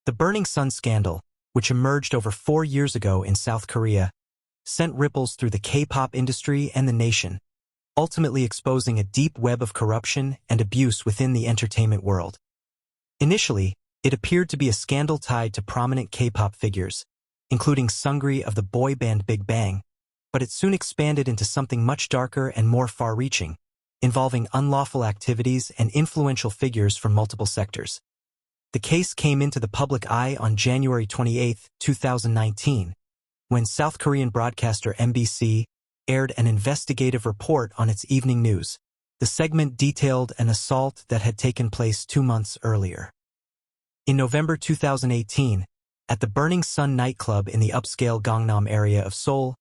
The Burning Sun scandal, which emerged over 4 years ago in South Korea, sent ripples through the K-pop industry and the nation, ultimately exposing a deep web of corruption and abuse within the entertainment world. Initially, it appeared to be a scandal tied to prominent K-pop figures, including Seungri of the boy band Big Bang, but it soon expanded into something much darker and more far-reaching, involving unlawful activities and influential figures from multiple sectors. The case came into the public eye on January 28, 2019, when South Korean broadcaster MBC aired an investigative report on its evening news. The segment detailed an assault that had taken place 2 months earlier. In November 2018, at the Burning Sun nightclub in the upscale Gangnam area of Seoul,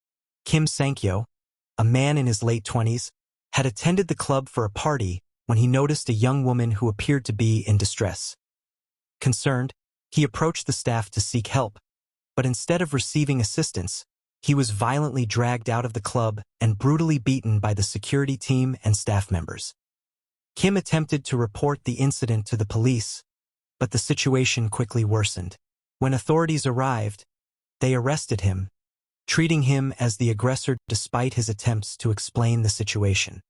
Kim Sang-kyo, a man in his late 20s, had attended the club for a party when he noticed a young woman who appeared to be in distress. Concerned, he approached the staff to seek help, but instead of receiving assistance, he was violently dragged out of the club and brutally beaten by the security team and staff members. Kim attempted to report the incident to the police, but the situation quickly worsened. When authorities arrived, they arrested him, treating him as the aggressor despite his attempts to explain the situation.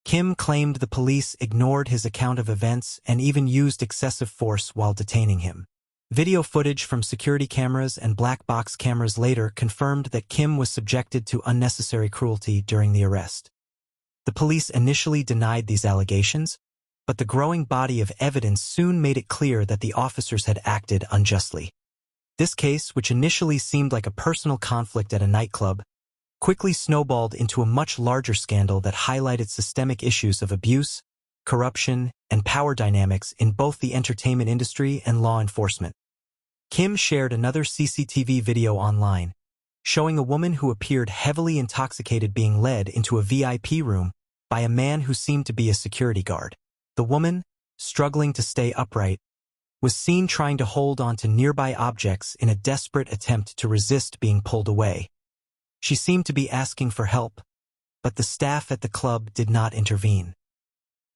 Kim claimed the police ignored his account of events and even used excessive force while detaining him. Video footage from security cameras and black box cameras later confirmed that Kim was subjected to unnecessary cruelty during the arrest. The police initially denied these allegations, but the growing body of evidence soon made it clear that the officers had acted unjustly. This case, which initially seemed like a personal conflict at a nightclub, quickly snowballed into a much larger scandal that highlighted systemic issues of abuse, corruption, and power dynamics in both the entertainment industry and law enforcement. Kim shared another CCTV video online, showing a woman who appeared heavily intoxicated being led into a VIP room by a man who seemed to be a security guard. The woman, struggling to stay upright, was seen trying to hold on to nearby objects in a desperate attempt to resist being pulled away. She seemed to be asking for help, but the staff at the club did not intervene.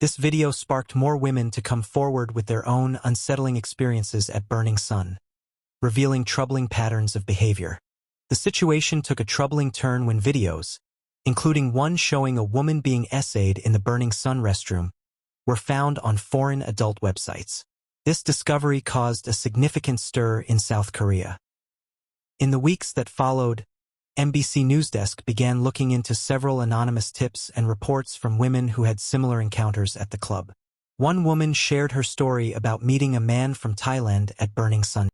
This video sparked more women to come forward with their own unsettling experiences at Burning Sun, revealing troubling patterns of behavior. The situation took a troubling turn when videos, including one showing a woman being essayed in the Burning Sun restroom, were found on foreign adult websites. This discovery caused a significant stir in South Korea. In the weeks that followed, MBC News Desk began looking into several anonymous tips and reports from women who had similar encounters at the club. One woman shared her story about meeting a man from Thailand at Burning Sun.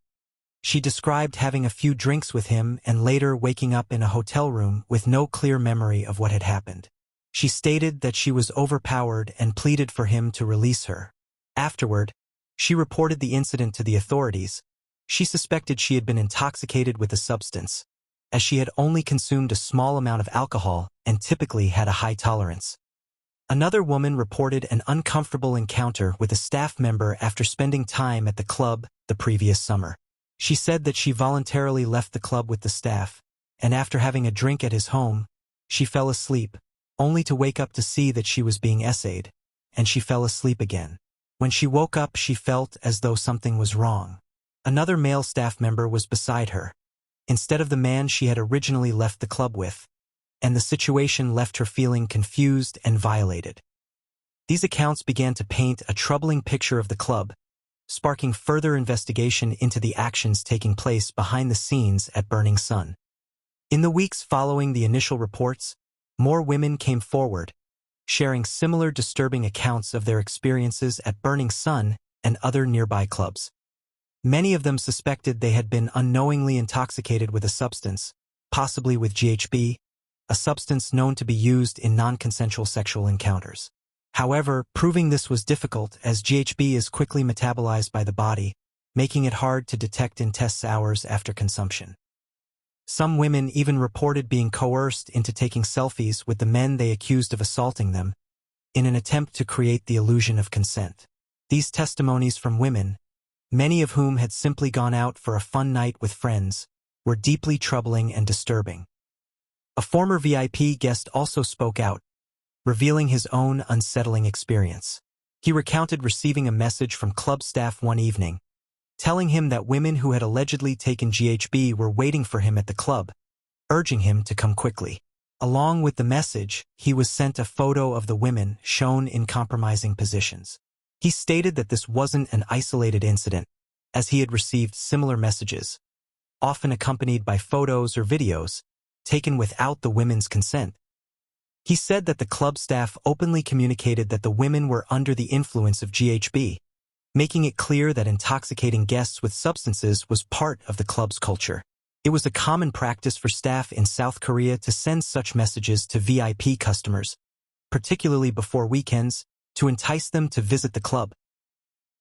She described having a few drinks with him and later waking up in a hotel room with no clear memory of what had happened. She stated that she was overpowered and pleaded for him to release her. Afterward, she reported the incident to the authorities. She suspected she had been intoxicated with a substance, as she had only consumed a small amount of alcohol and typically had a high tolerance. Another woman reported an uncomfortable encounter with a staff member after spending time at the club the previous summer. She said that she voluntarily left the club with the staff, and after having a drink at his home, she fell asleep, only to wake up to see that she was being essayed, and she fell asleep again. When she woke up, she felt as though something was wrong. Another male staff member was beside her, instead of the man she had originally left the club with, and the situation left her feeling confused and violated. These accounts began to paint a troubling picture of the club, sparking further investigation into the actions taking place behind the scenes at Burning Sun. In the weeks following the initial reports, more women came forward, sharing similar disturbing accounts of their experiences at Burning Sun and other nearby clubs. Many of them suspected they had been unknowingly intoxicated with a substance, possibly with GHB, a substance known to be used in non-consensual sexual encounters. However, proving this was difficult as GHB is quickly metabolized by the body, making it hard to detect in tests hours after consumption. Some women even reported being coerced into taking selfies with the men they accused of assaulting them, in an attempt to create the illusion of consent. These testimonies from women, many of whom had simply gone out for a fun night with friends, were deeply troubling and disturbing. A former VIP guest also spoke out, revealing his own unsettling experience. He recounted receiving a message from club staff one evening, telling him that women who had allegedly taken GHB were waiting for him at the club, urging him to come quickly. Along with the message, he was sent a photo of the women shown in compromising positions. He stated that this wasn't an isolated incident, as he had received similar messages, often accompanied by photos or videos, taken without the women's consent. He said that the club staff openly communicated that the women were under the influence of GHB, making it clear that intoxicating guests with substances was part of the club's culture. It was a common practice for staff in South Korea to send such messages to VIP customers, particularly before weekends, to entice them to visit the club.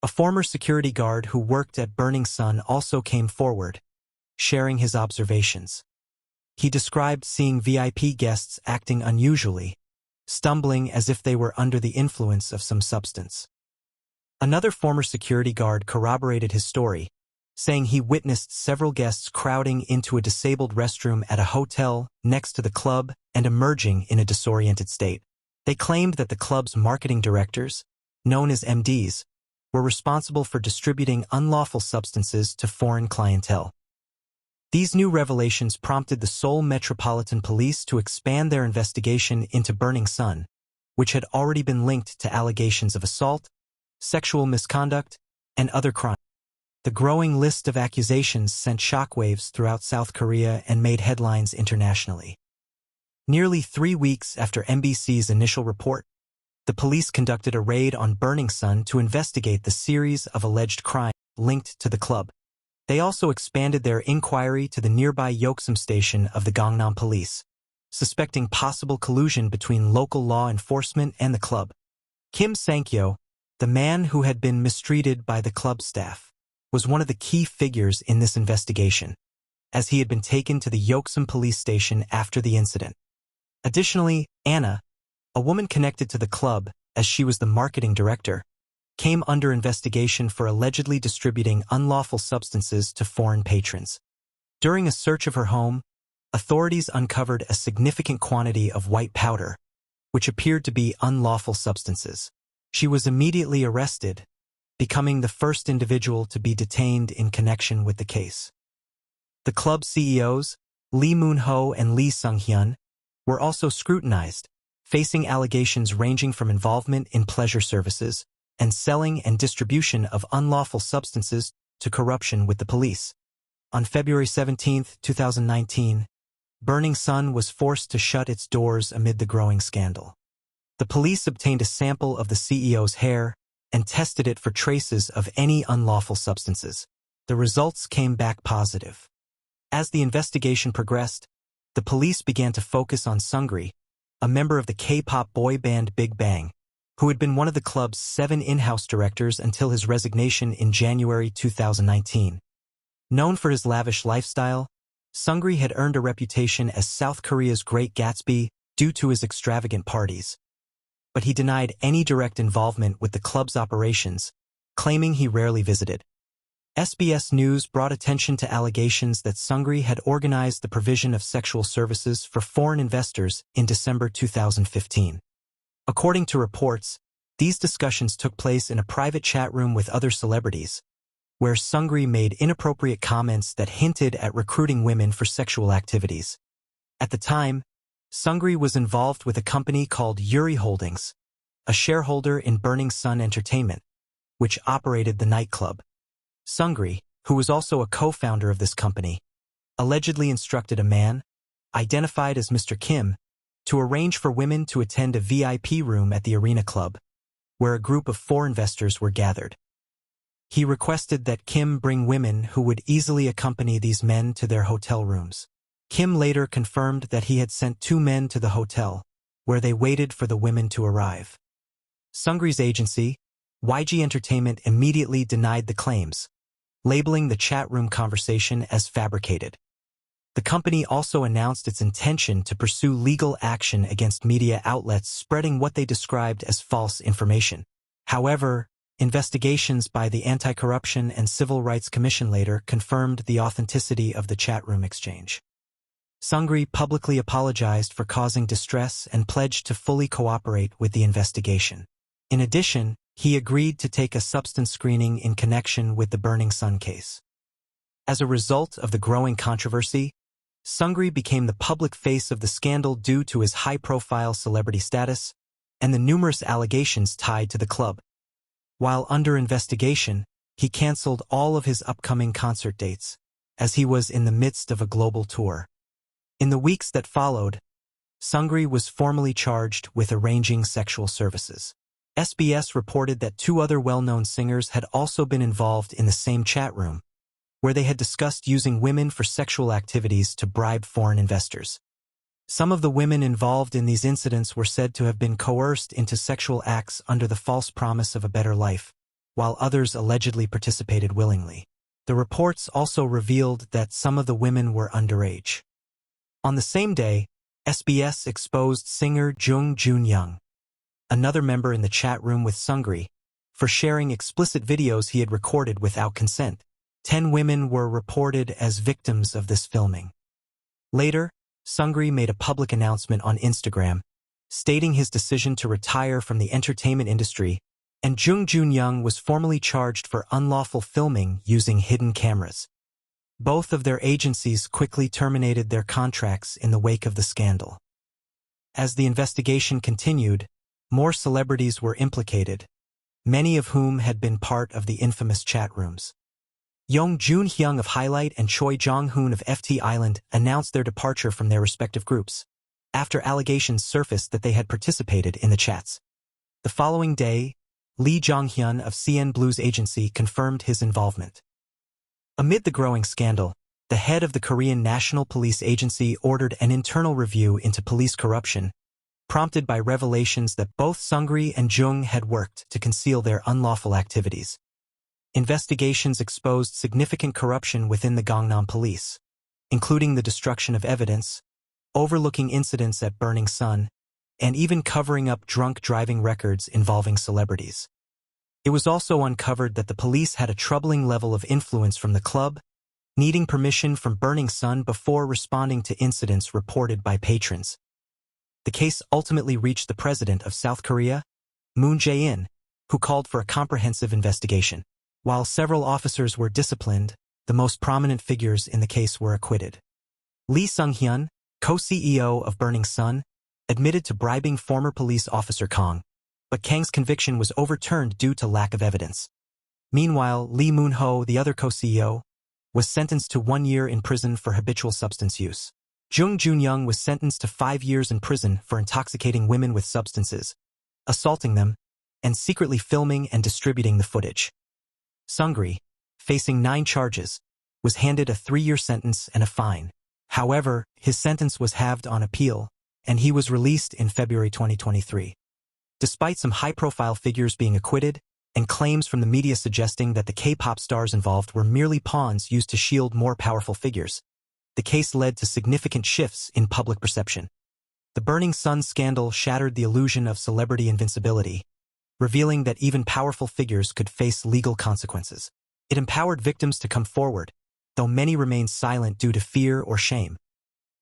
A former security guard who worked at Burning Sun also came forward, sharing his observations. He described seeing VIP guests acting unusually, stumbling as if they were under the influence of some substance. Another former security guard corroborated his story, saying he witnessed several guests crowding into a disabled restroom at a hotel next to the club and emerging in a disoriented state. They claimed that the club's marketing directors, known as MDs, were responsible for distributing unlawful substances to foreign clientele. These new revelations prompted the Seoul Metropolitan Police to expand their investigation into Burning Sun, which had already been linked to allegations of assault, sexual misconduct, and other crimes. The growing list of accusations sent shockwaves throughout South Korea and made headlines internationally. Nearly 3 weeks after MBC's initial report, the police conducted a raid on Burning Sun to investigate the series of alleged crimes linked to the club. They also expanded their inquiry to the nearby Yeoksum station of the Gangnam Police, suspecting possible collusion between local law enforcement and the club. Kim Sang-kyo, the man who had been mistreated by the club staff, was one of the key figures in this investigation, as he had been taken to the Yeoksum police station after the incident. Additionally, Anna, a woman connected to the club as she was the marketing director, came under investigation for allegedly distributing unlawful substances to foreign patrons. During a search of her home, authorities uncovered a significant quantity of white powder, which appeared to be unlawful substances. She was immediately arrested, becoming the first individual to be detained in connection with the case. The club CEOs, Lee Moon-ho and Lee Sung-hyun, were also scrutinized, facing allegations ranging from involvement in pleasure services and selling and distribution of unlawful substances to corruption with the police. On February 17, 2019, Burning Sun was forced to shut its doors amid the growing scandal. The police obtained a sample of the CEO's hair and tested it for traces of any unlawful substances. The results came back positive. As the investigation progressed, the police began to focus on Seungri, a member of the K-pop boy band Big Bang, who had been one of the club's 7 in-house directors until his resignation in January 2019. Known for his lavish lifestyle, Seungri had earned a reputation as South Korea's Great Gatsby due to his extravagant parties. But he denied any direct involvement with the club's operations, claiming he rarely visited. SBS News brought attention to allegations that Seungri had organized the provision of sexual services for foreign investors in December 2015. According to reports, these discussions took place in a private chat room with other celebrities, where Seungri made inappropriate comments that hinted at recruiting women for sexual activities. At the time, Seungri was involved with a company called Yuri Holdings, a shareholder in Burning Sun Entertainment, which operated the nightclub. Seungri, who was also a co-founder of this company, allegedly instructed a man, identified as Mr. Kim, to arrange for women to attend a VIP room at the Arena Club, where a group of 4 investors were gathered. He requested that Kim bring women who would easily accompany these men to their hotel rooms. Kim later confirmed that he had sent 2 men to the hotel, where they waited for the women to arrive. Seungri's agency, YG Entertainment, immediately denied the claims, labeling the chat room conversation as fabricated. The company also announced its intention to pursue legal action against media outlets spreading what they described as false information. However, investigations by the Anti-Corruption and Civil Rights Commission later confirmed the authenticity of the chat room exchange. Seungri publicly apologized for causing distress and pledged to fully cooperate with the investigation. In addition, he agreed to take a substance screening in connection with the Burning Sun case. As a result of the growing controversy, Seungri became the public face of the scandal due to his high-profile celebrity status and the numerous allegations tied to the club. While under investigation, he canceled all of his upcoming concert dates, as he was in the midst of a global tour. In the weeks that followed, Seungri was formally charged with arranging sexual services. SBS reported that 2 other well-known singers had also been involved in the same chat room, where they had discussed using women for sexual activities to bribe foreign investors. Some of the women involved in these incidents were said to have been coerced into sexual acts under the false promise of a better life, while others allegedly participated willingly. The reports also revealed that some of the women were underage. On the same day, SBS exposed singer Jung Jun-young, another member in the chat room with Seungri, for sharing explicit videos he had recorded without consent. 10 women were reported as victims of this filming. Later, Seungri made a public announcement on Instagram, stating his decision to retire from the entertainment industry, and Jung Jun-young was formally charged for unlawful filming using hidden cameras. Both of their agencies quickly terminated their contracts in the wake of the scandal. As the investigation continued, more celebrities were implicated, many of whom had been part of the infamous chat rooms. Young Jun-hyung of Highlight and Choi Jong-hoon of FT Island announced their departure from their respective groups, after allegations surfaced that they had participated in the chats. The following day, Lee Jong-hyun of CN Blues Agency confirmed his involvement. Amid the growing scandal, the head of the Korean National Police Agency ordered an internal review into police corruption, prompted by revelations that both Seungri and Jung had worked to conceal their unlawful activities. Investigations exposed significant corruption within the Gangnam Police, including the destruction of evidence, overlooking incidents at Burning Sun, and even covering up drunk driving records involving celebrities. It was also uncovered that the police had a troubling level of influence from the club, needing permission from Burning Sun before responding to incidents reported by patrons. The case ultimately reached the president of South Korea, Moon Jae-in, who called for a comprehensive investigation. While several officers were disciplined, the most prominent figures in the case were acquitted. Lee Sung-hyun, co-CEO of Burning Sun, admitted to bribing former police officer Kang, but Kang's conviction was overturned due to lack of evidence. Meanwhile, Lee Moon-ho, the other co-CEO, was sentenced to 1 year in prison for habitual substance use. Jung Jun-young was sentenced to 5 years in prison for intoxicating women with substances, assaulting them, and secretly filming and distributing the footage. Seungri, facing 9 charges, was handed a 3-year sentence and a fine. However, his sentence was halved on appeal, and he was released in February 2023. Despite some high-profile figures being acquitted, and claims from the media suggesting that the K-pop stars involved were merely pawns used to shield more powerful figures, the case led to significant shifts in public perception. The Burning Sun scandal shattered the illusion of celebrity invincibility, revealing that even powerful figures could face legal consequences. It empowered victims to come forward, though many remained silent due to fear or shame.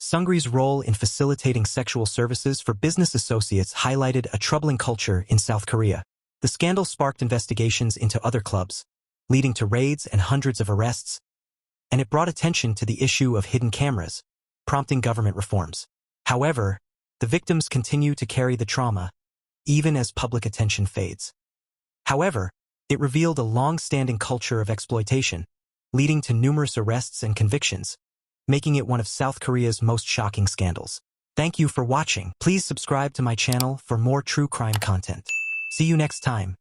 Seungri's role in facilitating sexual services for business associates highlighted a troubling culture in South Korea. The scandal sparked investigations into other clubs, leading to raids and hundreds of arrests, and it brought attention to the issue of hidden cameras, prompting government reforms. However, the victims continue to carry the trauma, even as public attention fades. However, it revealed a long-standing culture of exploitation, leading to numerous arrests and convictions, making it one of South Korea's most shocking scandals. Thank you for watching. Please subscribe to my channel for more true crime content. See you next time.